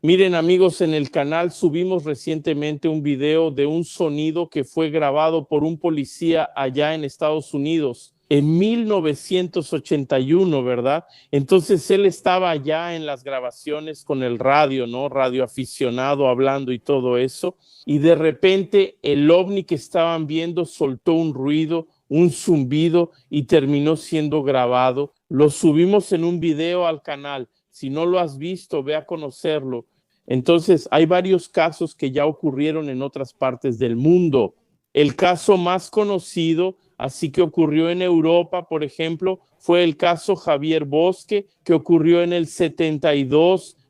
Miren amigos, en el canal subimos recientemente un video de un sonido que fue grabado por un policía allá en Estados Unidos en 1981, ¿verdad? Entonces él estaba allá en las grabaciones con el radio, ¿no? Radio aficionado hablando y todo eso. Y de repente el ovni que estaban viendo soltó un ruido, un zumbido y terminó siendo grabado. Lo subimos en un video al canal. Si no lo has visto, ve a conocerlo. Entonces, hay varios casos que ya ocurrieron en otras partes del mundo. El caso más conocido, así que ocurrió en Europa, por ejemplo, fue el caso Javier Bosque, que ocurrió en el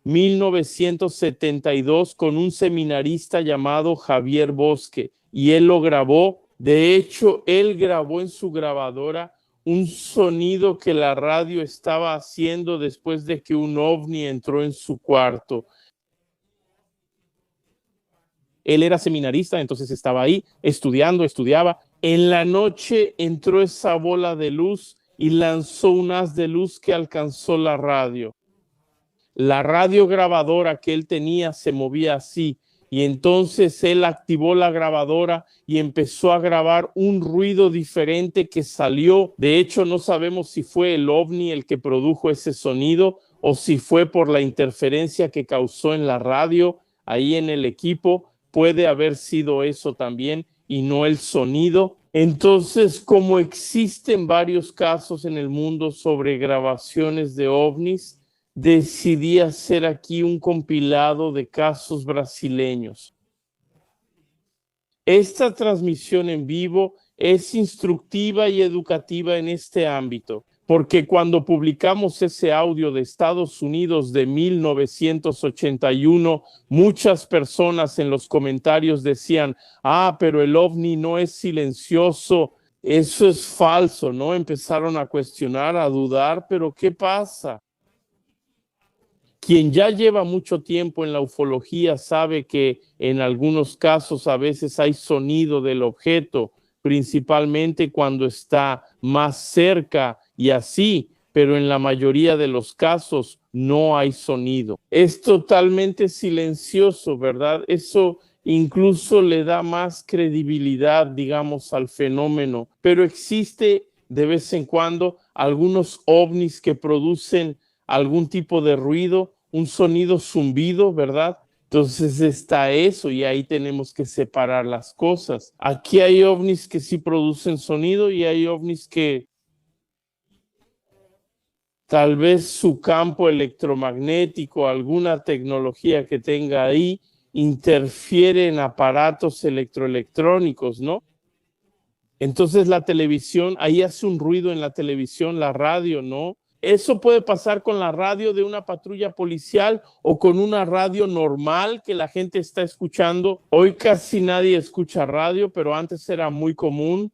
1972, con un seminarista llamado Javier Bosque, y él lo grabó. De hecho, él grabó en su grabadora un sonido que la radio estaba haciendo después de que un ovni entró en su cuarto. Él era seminarista, entonces estaba ahí estudiaba. En la noche entró esa bola de luz y lanzó un haz de luz que alcanzó la radio. La radio grabadora que él tenía se movía así. Y entonces él activó la grabadora y empezó a grabar un ruido diferente que salió. De hecho, no sabemos si fue el ovni el que produjo ese sonido o si fue por la interferencia que causó en la radio, ahí en el equipo. Puede haber sido eso también y no el sonido. Entonces, como existen varios casos en el mundo sobre grabaciones de ovnis, decidí hacer aquí un compilado de casos brasileños. Esta transmisión en vivo es instructiva y educativa en este ámbito, porque cuando publicamos ese audio de Estados Unidos de 1981, muchas personas en los comentarios decían, pero el ovni no es silencioso, eso es falso, ¿no? Empezaron a cuestionar, a dudar, pero ¿qué pasa? Quien ya lleva mucho tiempo en la ufología sabe que en algunos casos a veces hay sonido del objeto, principalmente cuando está más cerca y así, pero en la mayoría de los casos no hay sonido. Es totalmente silencioso, ¿verdad? Eso incluso le da más credibilidad, digamos, al fenómeno, pero existe de vez en cuando algunos ovnis que producen algún tipo de ruido, un sonido zumbido, ¿verdad? Entonces está eso y ahí tenemos que separar las cosas. Aquí hay ovnis que sí producen sonido y hay ovnis que tal vez su campo electromagnético, alguna tecnología que tenga ahí, interfiere en aparatos electroelectrónicos, ¿no? Entonces la televisión, ahí hace un ruido en la televisión, la radio, ¿no? Eso puede pasar con la radio de una patrulla policial o con una radio normal que la gente está escuchando. Hoy casi nadie escucha radio, pero antes era muy común.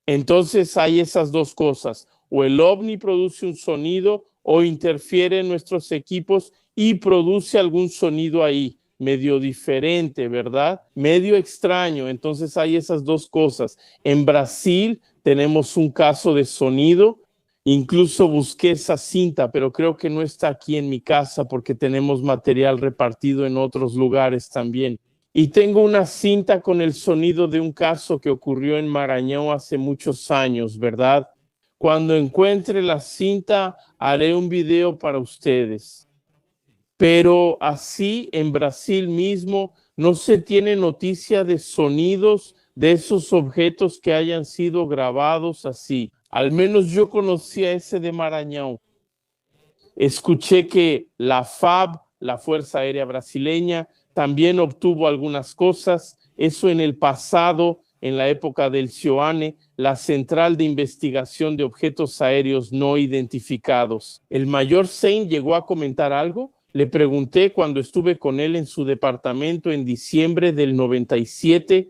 Entonces hay esas dos cosas. O el ovni produce un sonido o interfiere en nuestros equipos y produce algún sonido ahí, medio diferente, ¿verdad? Medio extraño. Entonces hay esas dos cosas. En Brasil tenemos un caso de sonido. Incluso busqué esa cinta, pero creo que no está aquí en mi casa porque tenemos material repartido en otros lugares también. Y tengo una cinta con el sonido de un caso que ocurrió en Maranhão hace muchos años, ¿verdad? Cuando encuentre la cinta, haré un video para ustedes. Pero así, en Brasil mismo, no se tiene noticia de sonidos de esos objetos que hayan sido grabados así. Al menos yo conocía ese de Maranhão. Escuché que la FAB, la Fuerza Aérea Brasileña, también obtuvo algunas cosas. Eso en el pasado, en la época del CIOANE, la Central de Investigación de Objetos Aéreos No Identificados. El mayor Sein llegó a comentar algo. Le pregunté cuando estuve con él en su departamento en diciembre del 97.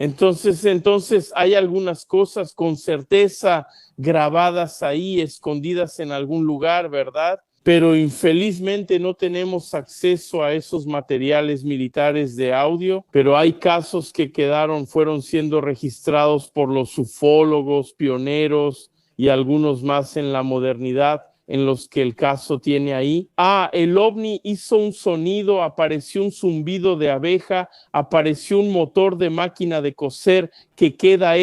Entonces hay algunas cosas con certeza grabadas ahí, escondidas en algún lugar, ¿verdad? Pero infelizmente no tenemos acceso a esos materiales militares de audio, pero hay casos que fueron siendo registrados por los ufólogos, pioneros y algunos más en la modernidad. en los que el caso tiene ahí. El ovni hizo un sonido, apareció un zumbido de abeja, apareció un motor de máquina de coser que queda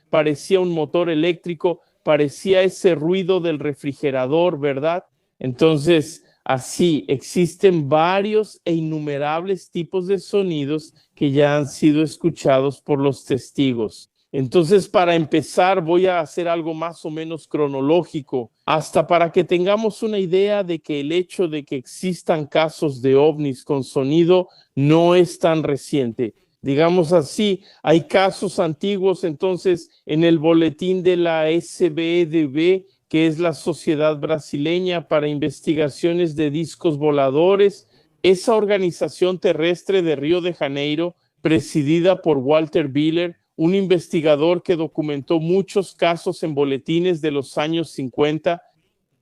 parecía un motor eléctrico, parecía ese ruido del refrigerador, ¿verdad? Entonces, así existen varios e innumerables tipos de sonidos que ya han sido escuchados por los testigos. Entonces, para empezar, voy a hacer algo más o menos cronológico, hasta para que tengamos una idea de que el hecho de que existan casos de ovnis con sonido no es tan reciente. Digamos así, hay casos antiguos, entonces, en el boletín de la SBEDB, que es la Sociedad Brasileña para Investigaciones de Discos Voladores, esa organización terrestre de Río de Janeiro, presidida por Walter Biller, un investigador que documentó muchos casos en boletines de los años 50.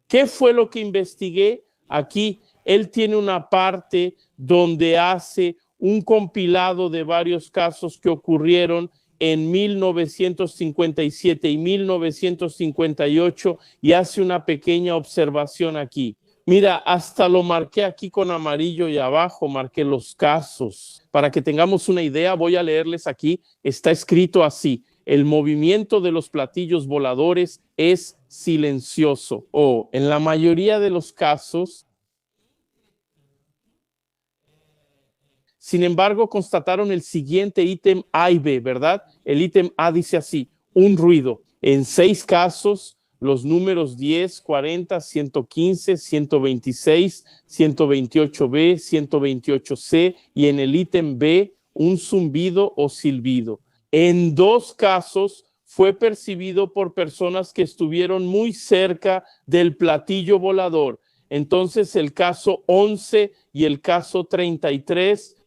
¿Qué fue lo que investigué? Aquí él tiene una parte donde hace un compilado de varios casos que ocurrieron en 1957 y 1958 y hace una pequeña observación aquí. Mira, hasta lo marqué aquí con amarillo y abajo marqué los casos. Para que tengamos una idea, voy a leerles aquí. Está escrito así: el movimiento de los platillos voladores es silencioso. En la mayoría de los casos, sin embargo, constataron el siguiente ítem A y B, ¿verdad? El ítem A dice así: un ruido. En 6 casos, los números 10, 40, 115, 126, 128B, 128C, y en el ítem B, un zumbido o silbido. En 2 casos fue percibido por personas que estuvieron muy cerca del platillo volador. Entonces, el caso 11 y el caso 33,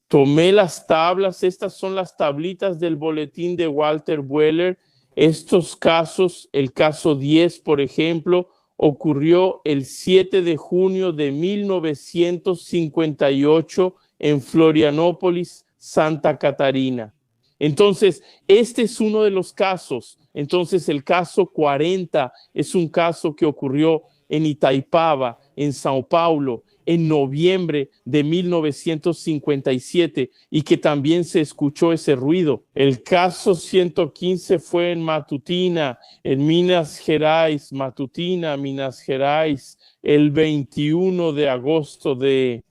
tomé las tablas, estas son las tablitas del boletín de Walter Weller. Estos casos, el caso 10, por ejemplo, ocurrió el 7 de junio de 1958 en Florianópolis, Santa Catarina. Entonces, este es uno de los casos. Entonces, el caso 40 es un caso que ocurrió en Itaipava, en Sao Paulo, en noviembre de 1957, y que también se escuchó ese ruido. El caso 115 fue en Matutina, en Minas Gerais, Matutina, Minas Gerais, el 21 de agosto de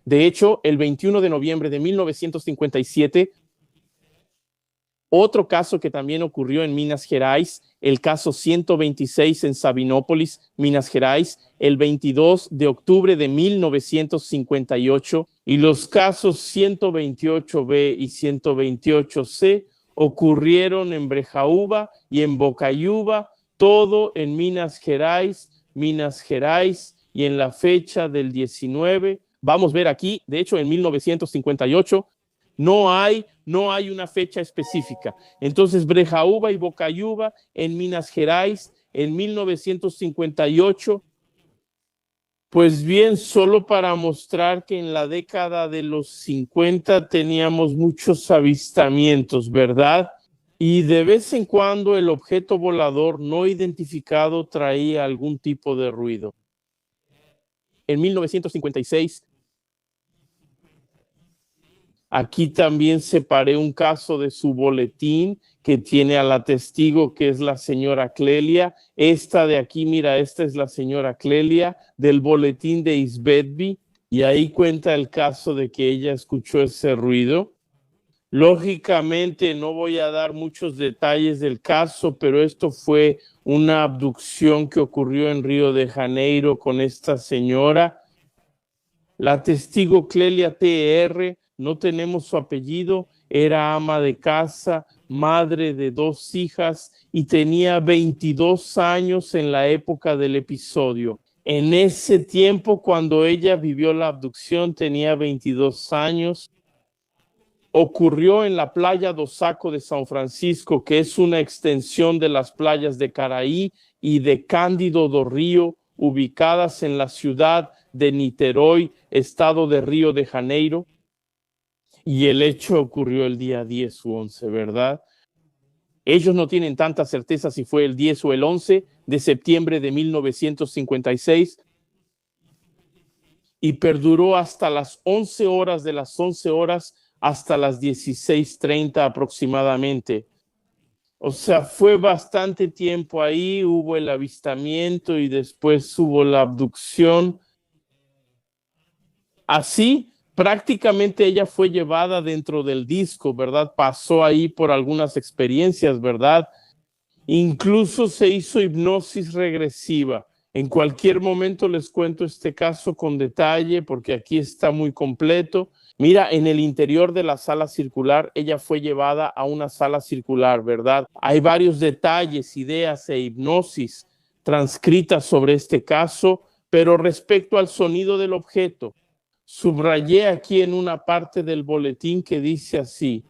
hecho, el 21 de noviembre de 1957. Otro caso que también ocurrió en Minas Gerais, el caso 126 en Sabinópolis, Minas Gerais, el 22 de octubre de 1958, y los casos 128B y 128C ocurrieron en Brejaúba y en Bocaiúva, todo en Minas Gerais, y en la fecha del 19. Vamos a ver aquí, de hecho, en 1958, no hay una fecha específica. Entonces, Brejaúba y Bocaiúva en Minas Gerais en 1958. Pues bien, solo para mostrar que en la década de los 50 teníamos muchos avistamientos, ¿verdad? Y de vez en cuando el objeto volador no identificado traía algún tipo de ruido. En 1956, aquí también separé un caso de su boletín que tiene a la testigo, que es la señora Clelia. Esta de aquí, mira, esta es la señora Clelia del boletín de Isbetby, y ahí cuenta el caso de que ella escuchó ese ruido. Lógicamente no voy a dar muchos detalles del caso, pero esto fue una abducción que ocurrió en Río de Janeiro con esta señora. La testigo Clelia T.R., no tenemos su apellido, era ama de casa, madre de 2 hijas y tenía 22 años en la época del episodio. En ese tiempo, cuando ella vivió la abducción, tenía 22 años. Ocurrió en la playa do Saco de San Francisco, que es una extensión de las playas de Caraí y de Cândido do Rio, ubicadas en la ciudad de Niterói, estado de Río de Janeiro. Y el hecho ocurrió el día 10 u 11, ¿verdad? Ellos no tienen tanta certeza si fue el 10 o el 11 de septiembre de 1956 y perduró hasta las 11 horas, de las 11 horas hasta las 16:30 aproximadamente. O sea, fue bastante tiempo ahí, hubo el avistamiento y después hubo la abducción. Así, prácticamente ella fue llevada dentro del disco, ¿verdad? Pasó ahí por algunas experiencias, ¿verdad? Incluso se hizo hipnosis regresiva. En cualquier momento les cuento este caso con detalle porque aquí está muy completo. Mira, en el interior de la sala circular, ella fue llevada a una sala circular, ¿verdad? Hay varios detalles, ideas e hipnosis transcritas sobre este caso, pero respecto al sonido del objeto, subrayé aquí en una parte del boletín que dice así: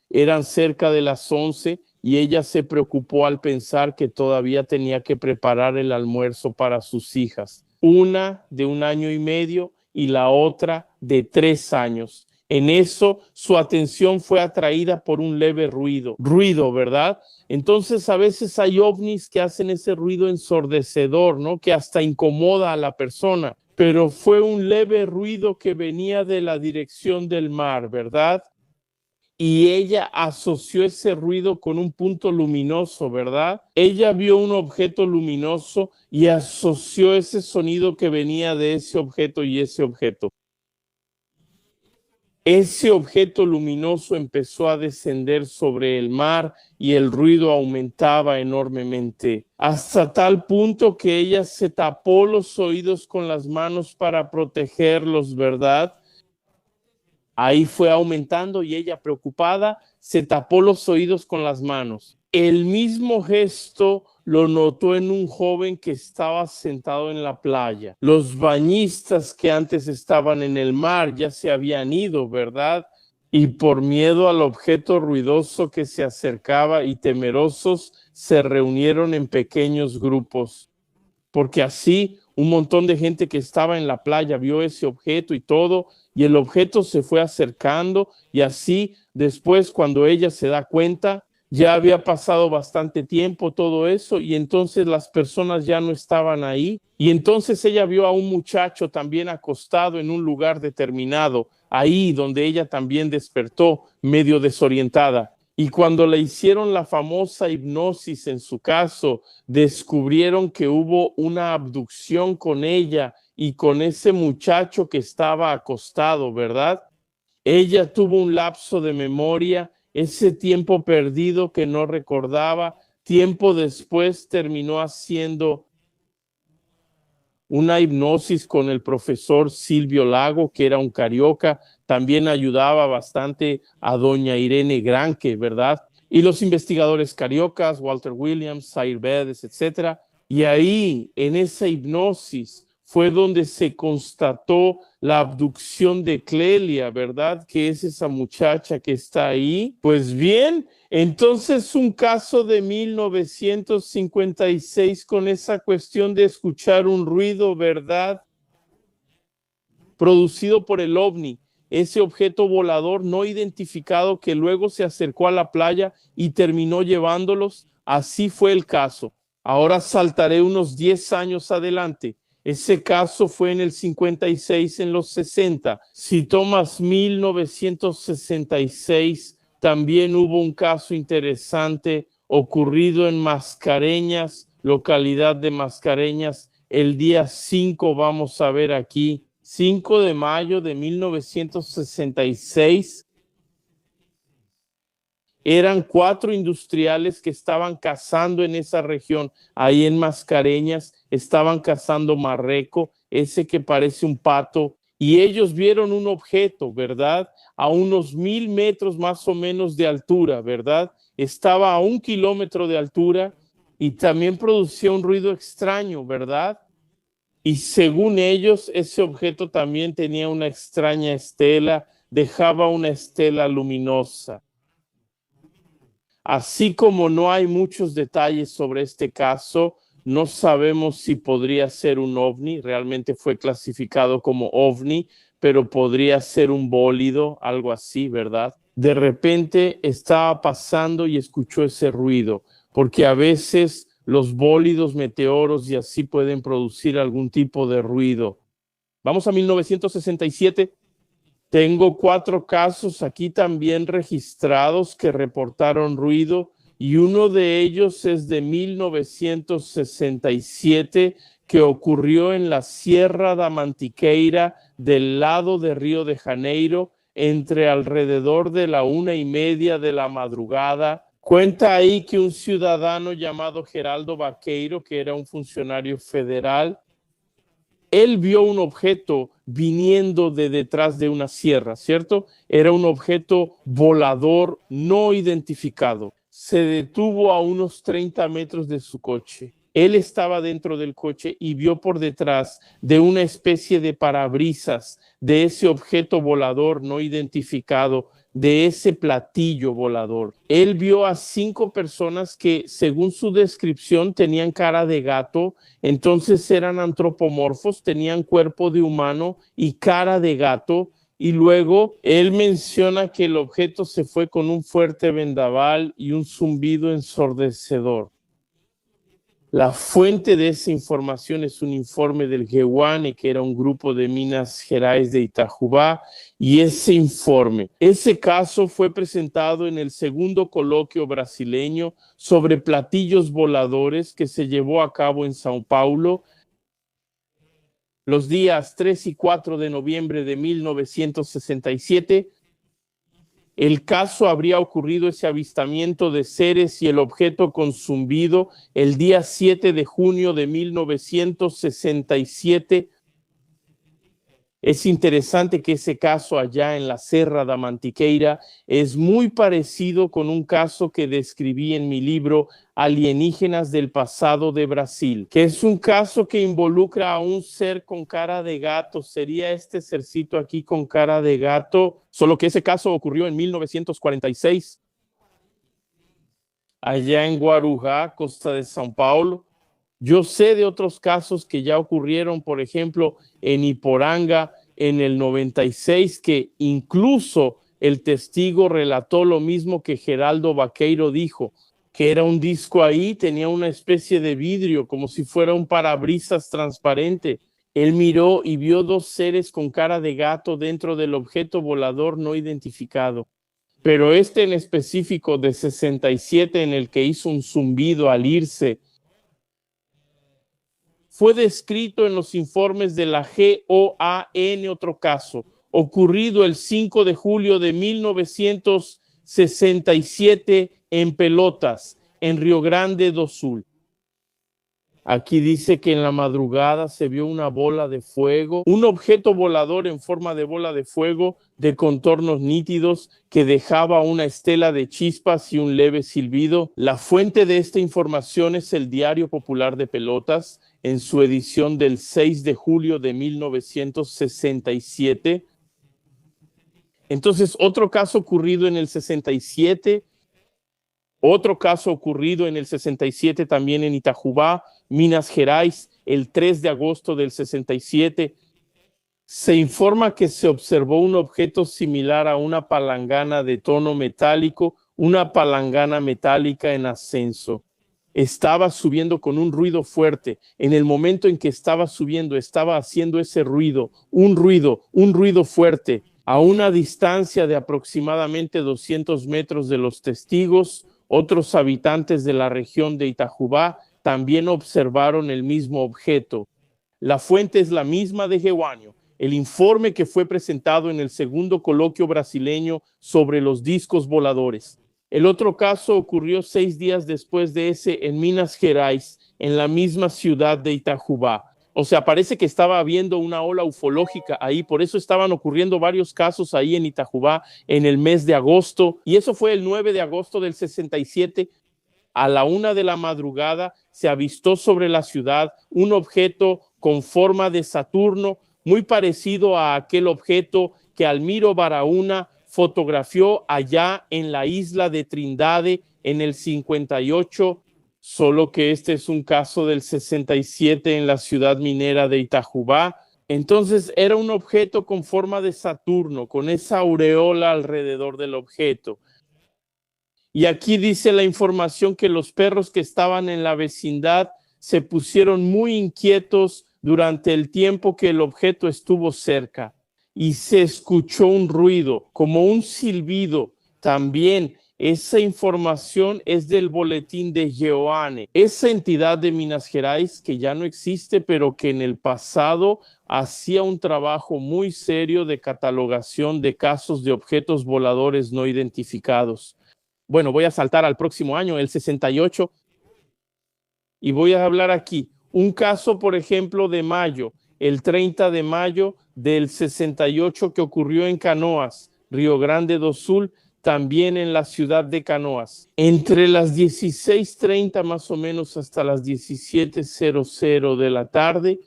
eran cerca de las 11 y ella se preocupó al pensar que todavía tenía que preparar el almuerzo para sus hijas, una de 1 año y medio y la otra de 3 años. En eso su atención fue atraída por un leve ruido, ¿verdad? Entonces a veces hay ovnis que hacen ese ruido ensordecedor, ¿no? Que hasta incomoda a la persona, pero fue un leve ruido que venía de la dirección del mar, ¿verdad? Y ella asoció ese ruido con un punto luminoso, ¿verdad? Ella vio un objeto luminoso y asoció ese sonido que venía de ese objeto y ese objeto. Ese objeto luminoso empezó a descender sobre el mar y el ruido aumentaba enormemente, hasta tal punto que ella se tapó los oídos con las manos para protegerlos, ¿verdad? Ahí fue aumentando y ella, preocupada, se tapó los oídos con las manos. El mismo gesto lo notó en un joven que estaba sentado en la playa. Los bañistas que antes estaban en el mar ya se habían ido, ¿verdad? Y por miedo al objeto ruidoso que se acercaba y temerosos, se reunieron en pequeños grupos, porque así un montón de gente que estaba en la playa vio ese objeto y todo, y el objeto se fue acercando, y así después, cuando ella se da cuenta, ya había pasado bastante tiempo todo eso, y entonces las personas ya no estaban ahí, y entonces ella vio a un muchacho también acostado en un lugar determinado, ahí donde ella también despertó medio desorientada. Y cuando le hicieron la famosa hipnosis en su caso, descubrieron que hubo una abducción con ella y con ese muchacho que estaba acostado, ¿verdad? Ella tuvo un lapso de memoria, ese tiempo perdido que no recordaba, tiempo después terminó haciendo una hipnosis con el profesor Silvio Lago, que era un carioca, también ayudaba bastante a doña Irene Granque, ¿verdad? Y los investigadores cariocas, Walter Williams, Zair Bedes, etcétera. Y ahí, en esa hipnosis, fue donde se constató la abducción de Clelia, ¿verdad? Que es esa muchacha que está ahí. Pues bien, entonces un caso de 1956 con esa cuestión de escuchar un ruido, ¿verdad? Producido por el ovni, ese objeto volador no identificado que luego se acercó a la playa y terminó llevándolos. Así fue el caso. Ahora saltaré unos 10 años adelante. Ese caso fue en el 56, en los 60. Si tomas 1966, también hubo un caso interesante ocurrido en Mascareñas, localidad de Mascareñas. El día 5, vamos a ver aquí, 5 de mayo de 1966, eran 4 industriales que estaban cazando en esa región, ahí en Mascareñas, estaban cazando marreco, ese que parece un pato, y ellos vieron un objeto, ¿verdad? A unos 1000 metros más o menos de altura, ¿verdad? Estaba a 1 kilómetro de altura y también producía un ruido extraño, ¿verdad? Y según ellos, ese objeto también tenía una extraña estela, dejaba una estela luminosa. Así como no hay muchos detalles sobre este caso, no sabemos si podría ser un ovni, realmente fue clasificado como ovni, pero podría ser un bólido, algo así, ¿verdad? de repente estaba pasando y escuchó ese ruido, porque a veces los bólidos, meteoros y así pueden producir algún tipo de ruido. Vamos a 1967. Tengo 4 casos aquí también registrados que reportaron ruido y uno de ellos es de 1967 que ocurrió en la Sierra da Mantiqueira del lado de Río de Janeiro entre alrededor de la 1:30 de la madrugada. Cuenta ahí que un ciudadano llamado Geraldo Vaqueiro, que era un funcionario federal, él vio un objeto viniendo de detrás de una sierra, ¿cierto? Era un objeto volador no identificado. Se detuvo a unos 30 metros de su coche. Él estaba dentro del coche y vio por detrás de una especie de parabrisas de ese objeto volador no identificado, de ese platillo volador. Él vio a 5 personas que, según su descripción, tenían cara de gato. Entonces eran antropomorfos, tenían cuerpo de humano y cara de gato. Y luego él menciona que el objeto se fue con un fuerte vendaval y un zumbido ensordecedor. La fuente de esa información es un informe del GEWANE, que era un grupo de Minas Gerais de Itajubá, y ese caso fue presentado en el segundo coloquio brasileño sobre platillos voladores que se llevó a cabo en São Paulo los días 3 y 4 de noviembre de 1967. El caso habría ocurrido ese avistamiento de seres y el objeto con zumbido el día 7 de junio de 1967. Es interesante que ese caso allá en la Serra da Mantiqueira es muy parecido con un caso que describí en mi libro Alienígenas del pasado de Brasil, que es un caso que involucra a un ser con cara de gato. Sería este sercito aquí con cara de gato, solo que ese caso ocurrió en 1946, allá en Guarujá, costa de São Paulo. Yo sé de otros casos que ya ocurrieron, por ejemplo, en Iporanga en el 96, que incluso el testigo relató lo mismo que Geraldo Vaqueiro dijo, que era un disco ahí, tenía una especie de vidrio, como si fuera un parabrisas transparente. Él miró y vio 2 seres con cara de gato dentro del objeto volador no identificado. Pero este en específico de 67, en el que hizo un zumbido al irse, fue descrito en los informes de la GOAN, otro caso, ocurrido el 5 de julio de 1967 en Pelotas, en Río Grande do Sul. Aquí dice que en la madrugada se vio una bola de fuego, un objeto volador en forma de bola de fuego de contornos nítidos que dejaba una estela de chispas y un leve silbido. La fuente de esta información es el Diario Popular de Pelotas, en su edición del 6 de julio de 1967. Entonces, otro caso ocurrido en el 67, otro caso ocurrido en el 67 también en Itajubá, Minas Gerais, el 3 de agosto del 67. Se informa que se observó un objeto similar a una palangana de tono metálico, una palangana metálica en ascenso. Estaba subiendo con un ruido fuerte. En el momento en que estaba subiendo, estaba haciendo ese ruido, un ruido fuerte, a una distancia de aproximadamente 200 metros de los testigos. Otros habitantes de la región de Itajubá también observaron el mismo objeto. La fuente es la misma de GEWANE, el informe que fue presentado en el segundo coloquio brasileño sobre los discos voladores. El otro caso ocurrió 6 días después de ese en Minas Gerais, en la misma ciudad de Itajubá. O sea, parece que estaba habiendo una ola ufológica ahí, por eso estaban ocurriendo varios casos ahí en Itajubá en el mes de agosto, y eso fue el 9 de agosto del 67. A la 1 de la madrugada se avistó sobre la ciudad un objeto con forma de Saturno, muy parecido a aquel objeto que Almiro Baraúna fotografió allá en la isla de Trindade en el 58, solo que este es un caso del 67 en la ciudad minera de Itajubá. Entonces era un objeto con forma de Saturno, con esa aureola alrededor del objeto. Y aquí dice la información que los perros que estaban en la vecindad se pusieron muy inquietos durante el tiempo que el objeto estuvo cerca y se escuchó un ruido, como un silbido. También esa información es del boletín de Jehoane, esa entidad de Minas Gerais que ya no existe, pero que en el pasado hacía un trabajo muy serio de catalogación de casos de objetos voladores no identificados. Bueno, voy a saltar al próximo año, el 68, y voy a hablar aquí. Un caso, por ejemplo, de mayo, el 30 de mayo del 68 que ocurrió en Canoas, Río Grande do Sul, también en la ciudad de Canoas. Entre las 16:30 más o menos hasta las 17:00 de la tarde,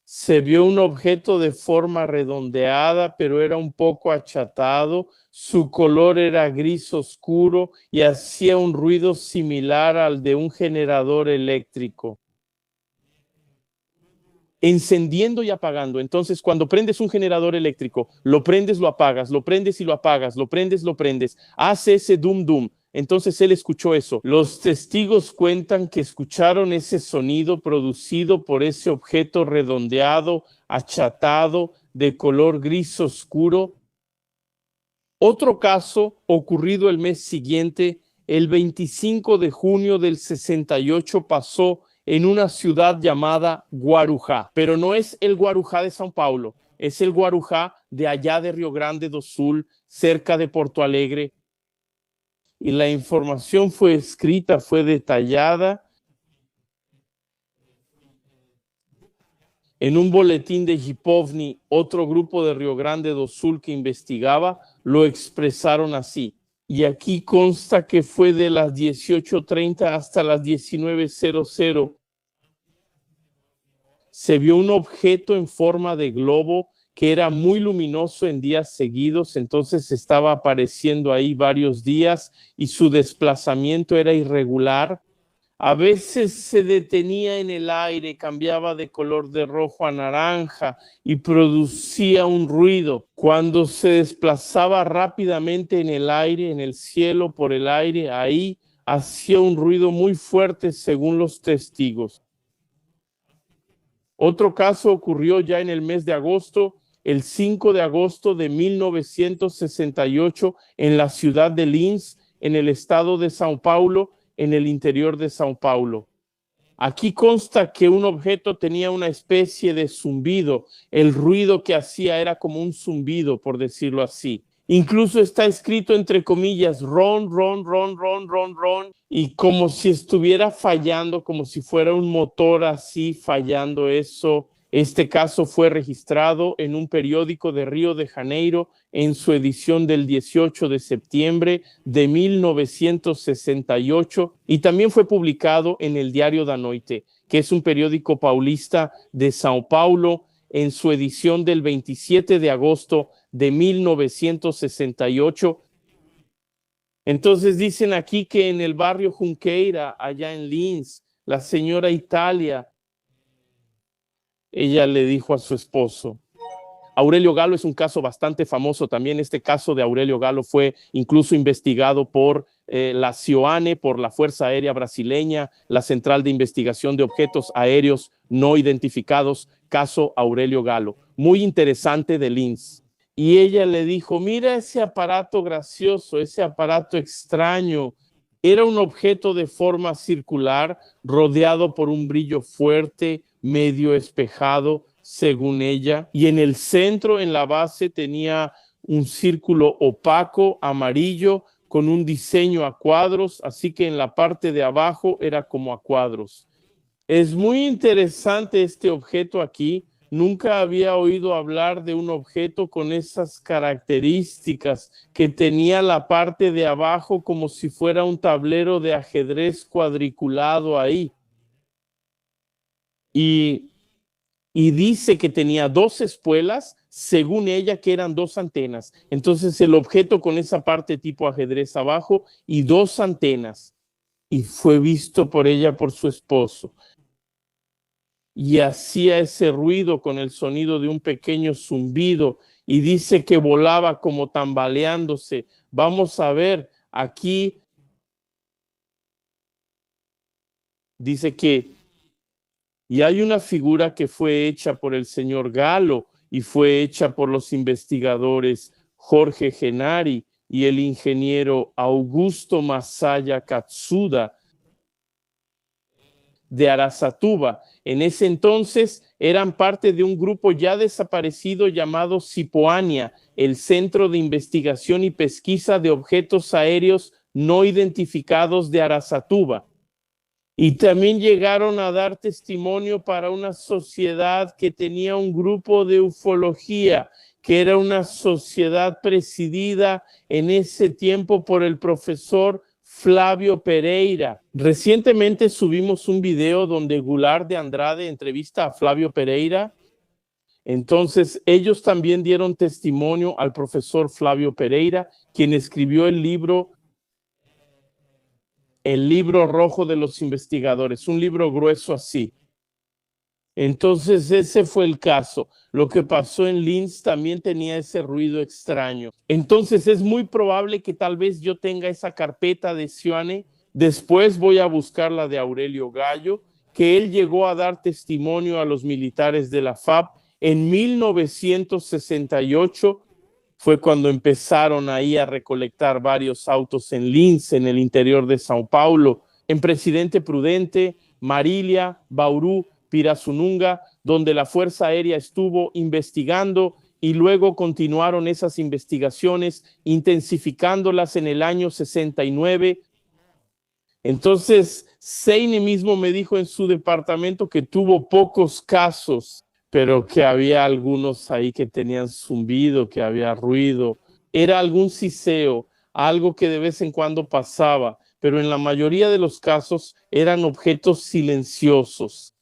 se vio un objeto de forma redondeada, pero era un poco achatado. Su color era gris oscuro y hacía un ruido similar al de un generador eléctrico, encendiendo y apagando. Entonces, cuando prendes un generador eléctrico, lo prendes, lo apagas, lo prendes y lo apagas, lo prendes, hace ese dum dum. Entonces él escuchó eso. Los testigos cuentan que escucharon ese sonido producido por ese objeto redondeado, achatado, de color gris oscuro. Otro caso ocurrido el mes siguiente, el 25 de junio del 68, pasó en una ciudad llamada Guarujá, pero no es el Guarujá de São Paulo, es el Guarujá de allá de Río Grande do Sul, cerca de Porto Alegre. Y la información fue escrita, fue detallada en un boletín de Jipovni. Otro grupo de Río Grande do Sul que investigaba lo expresaron así. Y aquí consta que fue de las 18:30 hasta las 19:00. Se vio un objeto en forma de globo que era muy luminoso en días seguidos, entonces estaba apareciendo ahí varios días y su desplazamiento era irregular. A veces se detenía en el aire, cambiaba de color de rojo a naranja y producía un ruido. Cuando se desplazaba rápidamente en el aire, en el cielo, por el aire, ahí hacía un ruido muy fuerte según los testigos. Otro caso ocurrió ya en el mes de agosto, el 5 de agosto de 1968, en la ciudad de Lins, en el estado de São Paulo, en el interior de São Paulo. Aquí consta que un objeto tenía una especie de zumbido. El ruido que hacía era como un zumbido, por decirlo así. Incluso está escrito entre comillas, ron, ron, ron, ron, ron, ron, y como si estuviera fallando, como si fuera un motor así fallando eso. Este caso fue registrado en un periódico de Río de Janeiro en su edición del 18 de septiembre de 1968 y también fue publicado en el Diário da Noite, que es un periódico paulista de São Paulo, en su edición del 27 de agosto de 1968. Entonces dicen aquí que en el barrio Junqueira, allá en Lins, la señora Italia, ella le dijo a su esposo. Aurelio Galo es un caso bastante famoso también. Este caso de Aurelio Galo fue incluso investigado por la CIOANE, por la Fuerza Aérea Brasileña, la Central de Investigación de Objetos Aéreos No Identificados, caso Aurelio Galo. Muy interesante de Lins. Y ella le dijo, mira ese aparato gracioso, ese aparato extraño. Era un objeto de forma circular, rodeado por un brillo fuerte, medio espejado, según ella, y en el centro, en la base, tenía un círculo opaco, amarillo, con un diseño a cuadros, así que en la parte de abajo era como a cuadros. Es muy interesante este objeto aquí. Nunca había oído hablar de un objeto con esas características, que tenía la parte de abajo como si fuera un tablero de ajedrez cuadriculado ahí. Y dice que tenía dos espuelas, según ella, que eran dos antenas. Entonces el objeto con esa parte tipo ajedrez abajo y dos antenas. Y fue visto por ella, por su esposo. y hacía ese ruido con el sonido de un pequeño zumbido y dice que volaba como tambaleándose. Vamos a ver aquí, dice que, y hay una figura que fue hecha por el señor Galo y fue hecha por los investigadores Jorge Genari y el ingeniero Augusto Masaya Katsuda de Arasatuba. En ese entonces eran parte de un grupo ya desaparecido llamado Cipoania, el Centro de Investigación y Pesquisa de Objetos Aéreos No Identificados de Arasatuba. Y también llegaron a dar testimonio para una sociedad que tenía un grupo de ufología, que era una sociedad presidida en ese tiempo por el profesor Flavio Pereira. Recientemente subimos un video donde Goulart de Andrade entrevista a Flavio Pereira. Entonces, ellos también dieron testimonio al profesor Flavio Pereira, quien escribió el libro rojo de los investigadores, un libro grueso así. Entonces ese fue el caso. Lo que pasó en Linz también tenía ese ruido extraño. Entonces es muy probable que tal vez yo tenga esa carpeta de Seoane. Después voy a buscar la de Aurelio Gallo, que él llegó a dar testimonio a los militares de la FAP en 1968. Fue cuando empezaron ahí a recolectar varios autos en Linz, en el interior de Sao Paulo, en Presidente Prudente, Marília, Bauru, Pirassununga, donde la Fuerza Aérea estuvo investigando y luego continuaron esas investigaciones, intensificándolas en el año 69. Entonces, Seine mismo me dijo en su departamento que tuvo pocos casos, pero que había algunos ahí que tenían zumbido, que había ruido. Era algún siseo, algo que de vez en cuando pasaba, pero en la mayoría de los casos eran objetos silenciosos.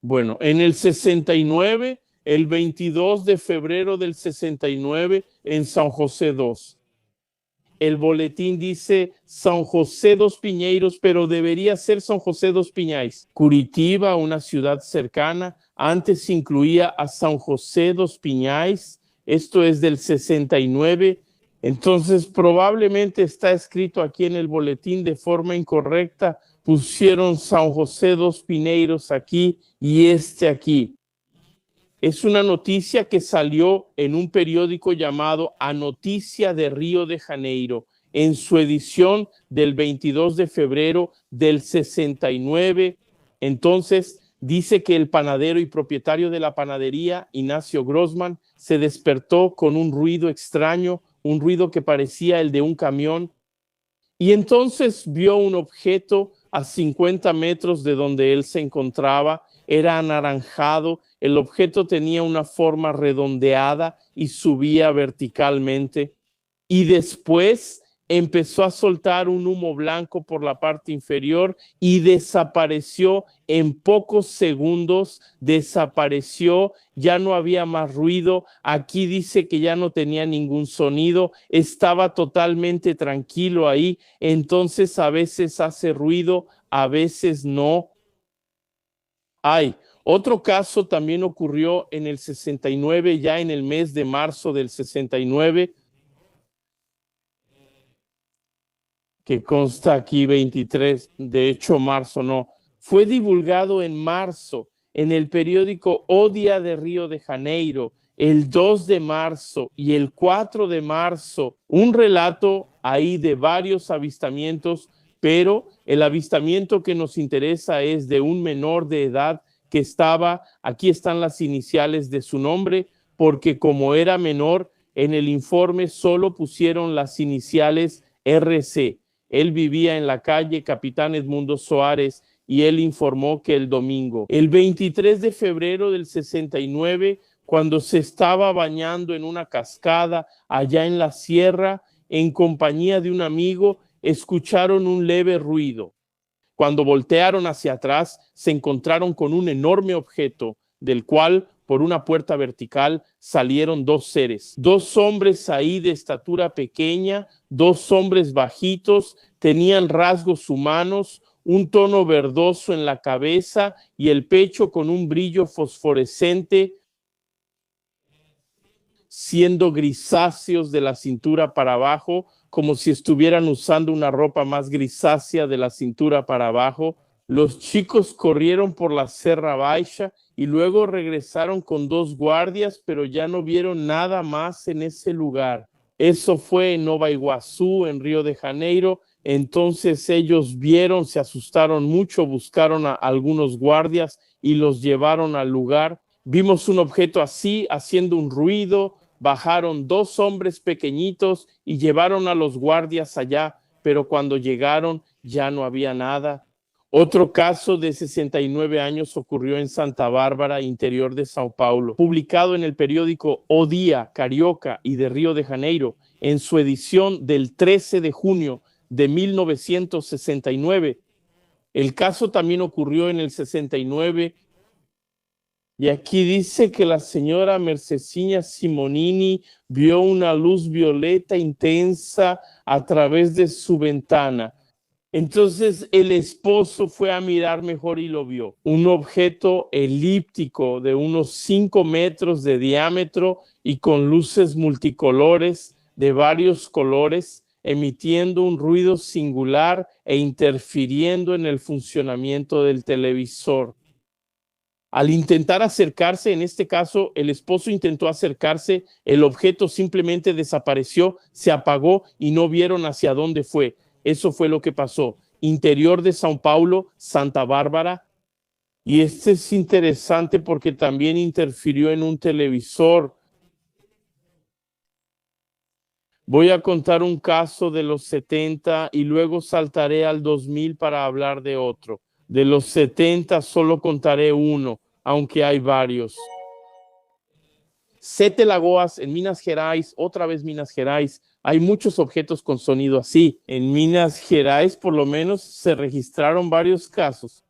Bueno, en el 69, el 22 de febrero del 69, en San José 2. El boletín dice San José dos Pinheiros, pero debería ser San José dos Pinhais. Curitiba, una ciudad cercana, antes incluía a San José dos Pinhais. Esto es del 69. Entonces, probablemente está escrito aquí en el boletín de forma incorrecta. Pusieron San José dos Pinheiros aquí y este aquí. Es una noticia que salió en un periódico llamado A Noticia de Río de Janeiro, en su edición del 22 de febrero del 69. Entonces, dice que el panadero y propietario de la panadería, Ignacio Grossman, se despertó con un ruido extraño, un ruido que parecía el de un camión, y entonces vio un objeto a 50 metros de donde él se encontraba. Era anaranjado, el objeto tenía una forma redondeada y subía verticalmente, y después empezó a soltar un humo blanco por la parte inferior y desapareció en pocos segundos, desapareció, ya no había más ruido. Aquí dice que ya no tenía ningún sonido, estaba totalmente tranquilo ahí. Entonces a veces hace ruido, a veces no. Hay otro caso también ocurrió en el 69, ya en el mes de marzo del 69, que consta aquí 23, de hecho marzo no, fue divulgado en marzo en el periódico O Dia de Río de Janeiro, el 2 de marzo y el 4 de marzo, un relato ahí de varios avistamientos, pero el avistamiento que nos interesa es de un menor de edad que estaba, aquí están las iniciales de su nombre, porque como era menor, en el informe solo pusieron las iniciales RC. Él vivía en la calle Capitán Edmundo Soares y él informó que el domingo, el 23 de febrero del 69, cuando se estaba bañando en una cascada allá en la sierra, en compañía de un amigo, escucharon un leve ruido. Cuando voltearon hacia atrás, se encontraron con un enorme objeto, del cual, por una puerta vertical, salieron dos seres. Dos hombres ahí de estatura pequeña, dos hombres bajitos, tenían rasgos humanos, un tono verdoso en la cabeza y el pecho con un brillo fosforescente, siendo grisáceos de la cintura para abajo, como si estuvieran usando una ropa más grisácea de la cintura para abajo. Los chicos corrieron por la Serra Baixa y luego regresaron con 2 guardias, pero ya no vieron nada más en ese lugar. Eso fue en Nova Iguazú, en Río de Janeiro. Entonces ellos vieron, se asustaron mucho, buscaron a algunos guardias y los llevaron al lugar. Vimos un objeto así, haciendo un ruido. Bajaron 2 hombres pequeñitos y llevaron a los guardias allá, pero cuando llegaron ya no había nada. Otro caso de 69 años ocurrió en Santa Bárbara, interior de Sao Paulo, publicado en el periódico O Dia, Carioca y de Río de Janeiro, en su edición del 13 de junio de 1969. El caso también ocurrió en el 69. Y aquí dice que la señora Merceciña Simonini vio una luz violeta intensa a través de su ventana. Entonces el esposo fue a mirar mejor y lo vio. Un objeto elíptico de unos 5 metros de diámetro y con luces multicolores de varios colores, emitiendo un ruido singular e interfiriendo en el funcionamiento del televisor. Al intentar acercarse, en este caso, el esposo intentó acercarse, el objeto simplemente desapareció, se apagó y no vieron hacia dónde fue. Eso fue lo que pasó. Interior de São Paulo, Santa Bárbara. Y este es interesante porque también interfirió en un televisor. Voy a contar un caso de los 70 y luego saltaré al 2000 para hablar de otro. De los 70 solo contaré uno, aunque hay varios. Sete Lagoas, en Minas Gerais, otra vez Minas Gerais. Hay muchos objetos con sonido así. En Minas Gerais, por lo menos, se registraron varios casos.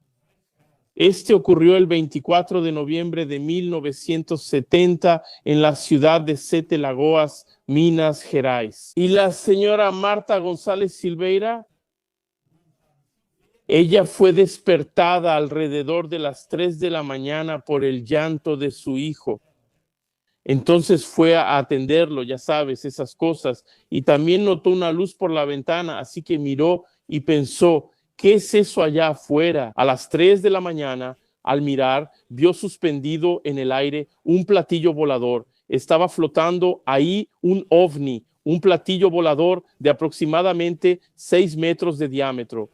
Este ocurrió el 24 de noviembre de 1970 en la ciudad de Sete Lagoas, Minas Gerais. Y la señora Marta González Silveira, ella fue despertada alrededor de las 3 de la mañana por el llanto de su hijo. Entonces fue a atenderlo, ya sabes, esas cosas. Y también notó una luz por la ventana, así que miró y pensó, ¿qué es eso allá afuera? A las 3 de la mañana, al mirar, vio suspendido en el aire un platillo volador. Estaba flotando ahí un ovni, un platillo volador de aproximadamente 6 metros de diámetro.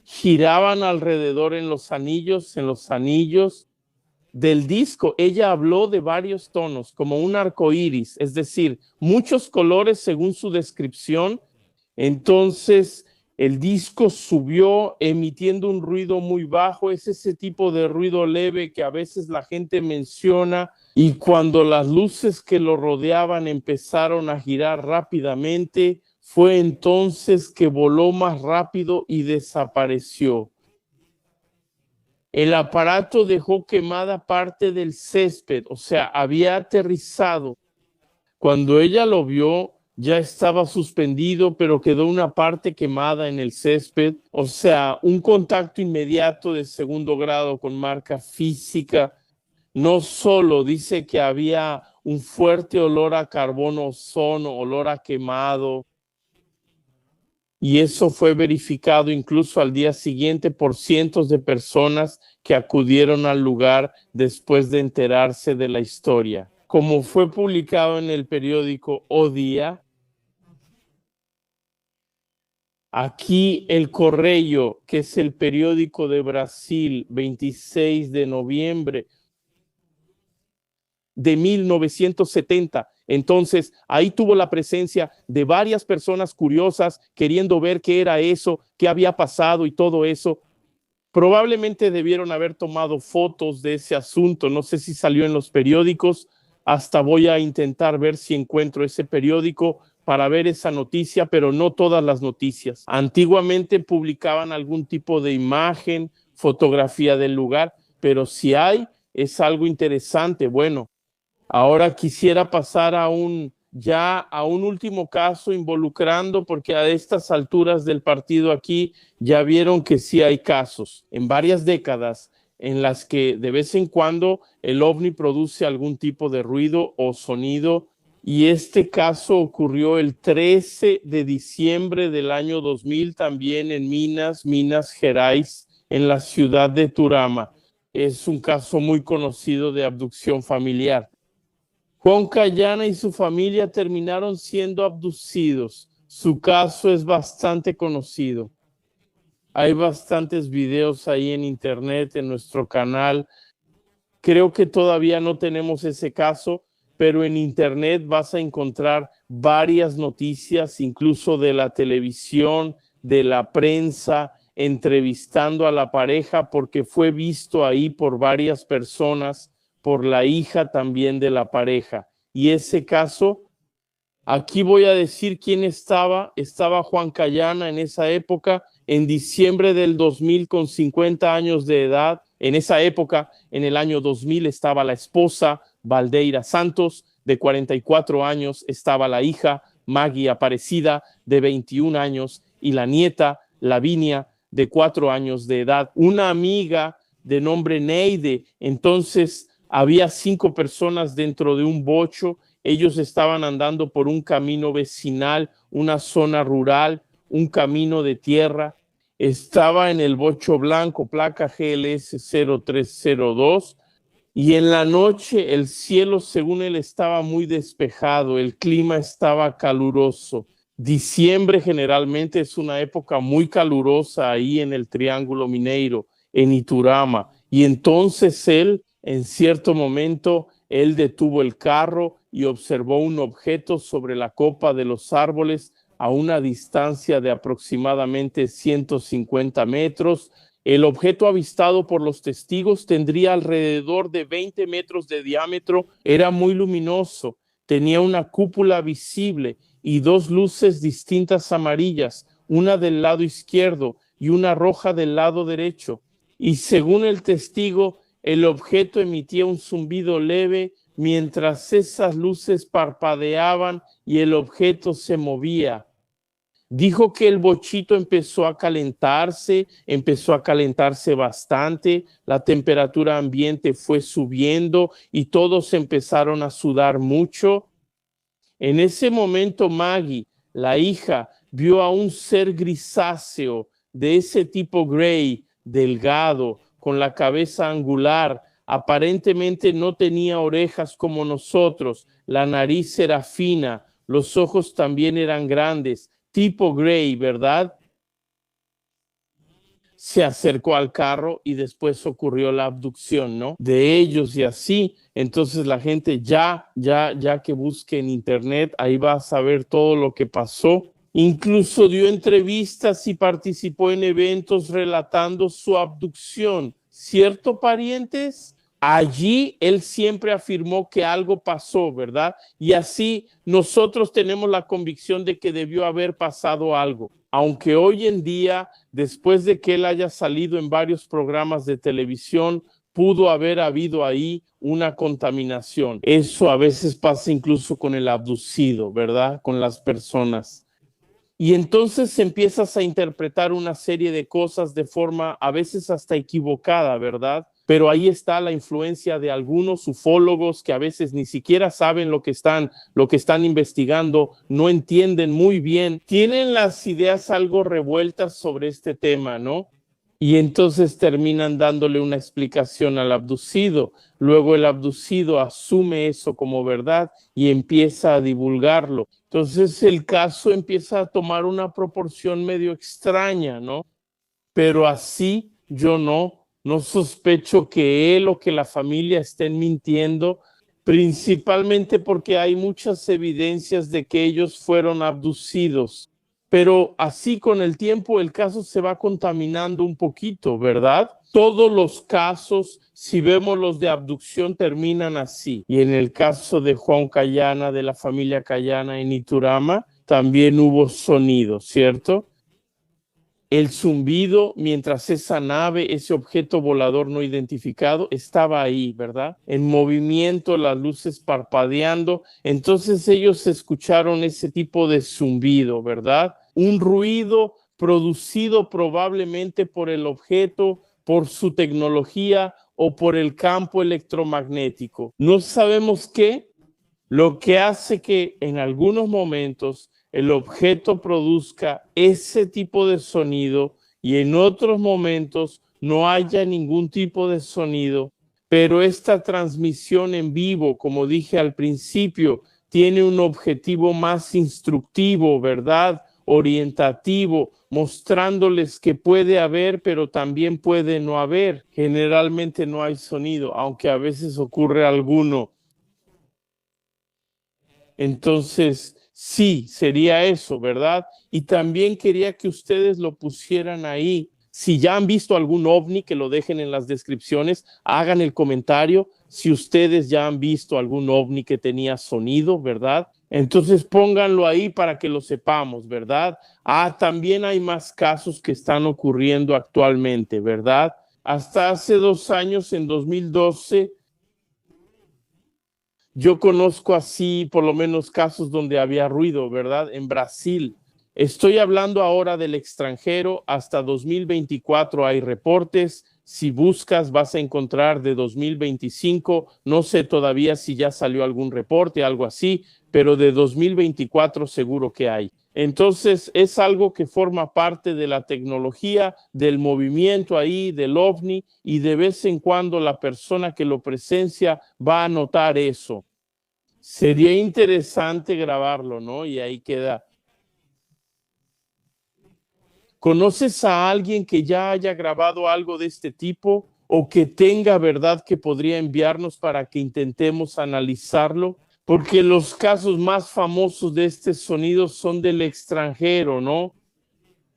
Giraban alrededor en los anillos del disco. Ella habló de varios tonos, como un arco iris, es decir, muchos colores según su descripción. Entonces el disco subió emitiendo un ruido muy bajo, es ese tipo de ruido leve que a veces la gente menciona, y cuando las luces que lo rodeaban empezaron a girar rápidamente, fue entonces que voló más rápido y desapareció. El aparato dejó quemada parte del césped, o sea, había aterrizado. Cuando ella lo vio, ya estaba suspendido, pero quedó una parte quemada en el césped, o sea, un contacto inmediato de segundo grado con marca física. No solo dice que había un fuerte olor a carbono ozono, olor a quemado, y eso fue verificado incluso al día siguiente por cientos de personas que acudieron al lugar después de enterarse de la historia. Como fue publicado en el periódico O Dia, aquí el Correio, que es el periódico de Brasil, 26 de noviembre de 1970. Entonces, ahí tuvo la presencia de varias personas curiosas queriendo ver qué era eso, qué había pasado y todo eso. Probablemente debieron haber tomado fotos de ese asunto. No sé si salió en los periódicos. Hasta voy a intentar ver si encuentro ese periódico para ver esa noticia, pero no todas las noticias. Antiguamente publicaban algún tipo de imagen, fotografía del lugar, pero si hay, es algo interesante. Bueno, ahora quisiera pasar a un ya a un último caso involucrando, porque a estas alturas del partido aquí ya vieron que sí hay casos en varias décadas en las que de vez en cuando el ovni produce algún tipo de ruido o sonido, y este caso ocurrió el 13 de diciembre del año 2000 también en Minas Gerais, en la ciudad de Turama. Es un caso muy conocido de abducción familiar. Juan Cayana y su familia terminaron siendo abducidos. Su caso es bastante conocido. Hay bastantes videos ahí en internet, en nuestro canal. Creo que todavía no tenemos ese caso, pero en internet vas a encontrar varias noticias, incluso de la televisión, de la prensa, entrevistando a la pareja, porque fue visto ahí por varias personas, por la hija también de la pareja. Y ese caso, aquí voy a decir quién estaba. Estaba Juan Cayana en esa época, en diciembre del 2000, con 50 años de edad. En esa época, en el año 2000, estaba la esposa, Valdeira Santos, de 44 años. Estaba la hija, Maggie Aparecida, de 21 años. Y la nieta, Lavinia, de 4 años de edad. Una amiga de nombre Neide. Entonces, había 5 personas dentro de un bocho. Ellos estaban andando por un camino vecinal, una zona rural, un camino de tierra. Estaba en el bocho blanco, placa GLS 0302, y en la noche el cielo, según él, estaba muy despejado, el clima estaba caluroso. Diciembre generalmente es una época muy calurosa ahí en el Triángulo Mineiro, en Iturama, y entonces él, en cierto momento, él detuvo el carro y observó un objeto sobre la copa de los árboles a una distancia de aproximadamente 150 metros. El objeto avistado por los testigos tendría alrededor de 20 metros de diámetro, era muy luminoso, tenía una cúpula visible y 2 luces distintas amarillas, una del lado izquierdo y una roja del lado derecho. Y según el testigo, el objeto emitía un zumbido leve mientras esas luces parpadeaban y el objeto se movía. Dijo que el bochito empezó a calentarse bastante, la temperatura ambiente fue subiendo y todos empezaron a sudar mucho. En ese momento Maggie, la hija, vio a un ser grisáceo de ese tipo gray, delgado, con la cabeza angular. Aparentemente no tenía orejas como nosotros, la nariz era fina, los ojos también eran grandes, tipo gray, ¿verdad? Se acercó al carro y después ocurrió la abducción, ¿no? De ellos y así. Entonces la gente ya que busque en internet, ahí va a saber todo lo que pasó. Incluso dio entrevistas y participó en eventos relatando su abducción. ¿Cierto, parientes? Allí él siempre afirmó que algo pasó, ¿verdad? Y así nosotros tenemos la convicción de que debió haber pasado algo. Aunque hoy en día, después de que él haya salido en varios programas de televisión, pudo haber habido ahí una contaminación. Eso a veces pasa incluso con el abducido, ¿verdad? Con las personas. Y entonces empiezas a interpretar una serie de cosas de forma a veces hasta equivocada, ¿verdad? Pero ahí está la influencia de algunos ufólogos que a veces ni siquiera saben lo que están investigando, no entienden muy bien, tienen las ideas algo revueltas sobre este tema, ¿no? Y entonces terminan dándole una explicación al abducido. Luego el abducido asume eso como verdad y empieza a divulgarlo. Entonces el caso empieza a tomar una proporción medio extraña, ¿no? Pero así yo no sospecho que él o que la familia estén mintiendo, principalmente porque hay muchas evidencias de que ellos fueron abducidos. Pero así con el tiempo el caso se va contaminando un poquito, ¿verdad? Todos los casos, si vemos los de abducción, terminan así. Y en el caso de Juan Cayana, de la familia Cayana en Iturama, también hubo sonido, ¿cierto? el zumbido mientras esa nave, ese objeto volador no identificado estaba ahí, ¿verdad? En movimiento, las luces parpadeando. Entonces ellos escucharon ese tipo de zumbido, ¿verdad? Un ruido producido probablemente por el objeto, por su tecnología o por el campo electromagnético. No sabemos qué, lo que hace que en algunos momentos el objeto produzca ese tipo de sonido y en otros momentos no haya ningún tipo de sonido, pero esta transmisión en vivo, como dije al principio, tiene un objetivo más instructivo, ¿verdad? Orientativo, mostrándoles que puede haber, pero también puede no haber. Generalmente no hay sonido, aunque a veces ocurre alguno. Entonces, sí, sería eso, ¿verdad? Y también quería que ustedes lo pusieran ahí. Si ya han visto algún ovni, que lo dejen en las descripciones, hagan el comentario. Si ustedes ya han visto algún ovni que tenía sonido, ¿verdad? Entonces pónganlo ahí para que lo sepamos, ¿verdad? También hay más casos que están ocurriendo actualmente, ¿verdad? Hasta hace 2 años, en 2012, yo conozco así por lo menos casos donde había ruido, ¿verdad? En Brasil. Estoy hablando ahora del extranjero. Hasta 2024 hay reportes. Si buscas vas a encontrar de 2025. No sé todavía si ya salió algún reporte, algo así, pero de 2024 seguro que hay. Entonces es algo que forma parte de la tecnología, del movimiento ahí, del ovni, y de vez en cuando la persona que lo presencia va a notar eso. Sería interesante grabarlo, ¿no? Y ahí queda. ¿Conoces a alguien que ya haya grabado algo de este tipo o que tenga, verdad, que podría enviarnos para que intentemos analizarlo? Porque los casos más famosos de este sonido son del extranjero, ¿no?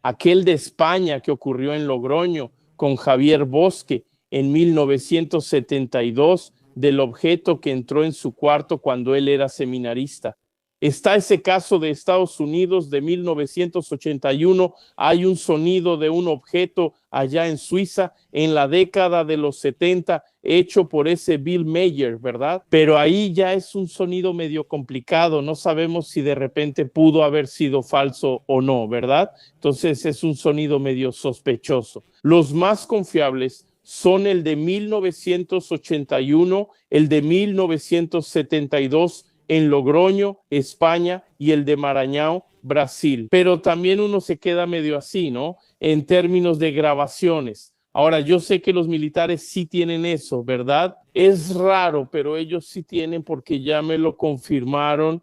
Aquel de España que ocurrió en Logroño con Javier Bosque en 1972, del objeto que entró en su cuarto cuando él era seminarista. Está ese caso de Estados Unidos de 1981, hay un sonido de un objeto allá en Suiza en la década de los 70 hecho por ese Bill Mayer, ¿verdad? Pero ahí ya es un sonido medio complicado, no sabemos si de repente pudo haber sido falso o no, ¿verdad? Entonces es un sonido medio sospechoso. Los más confiables son el de 1981, el de 1972 en Logroño, España, y el de Maranhão, Brasil. Pero también uno se queda medio así, ¿no? En términos de grabaciones. Ahora, yo sé que los militares sí tienen eso, ¿verdad? Es raro, pero ellos sí tienen porque ya me lo confirmaron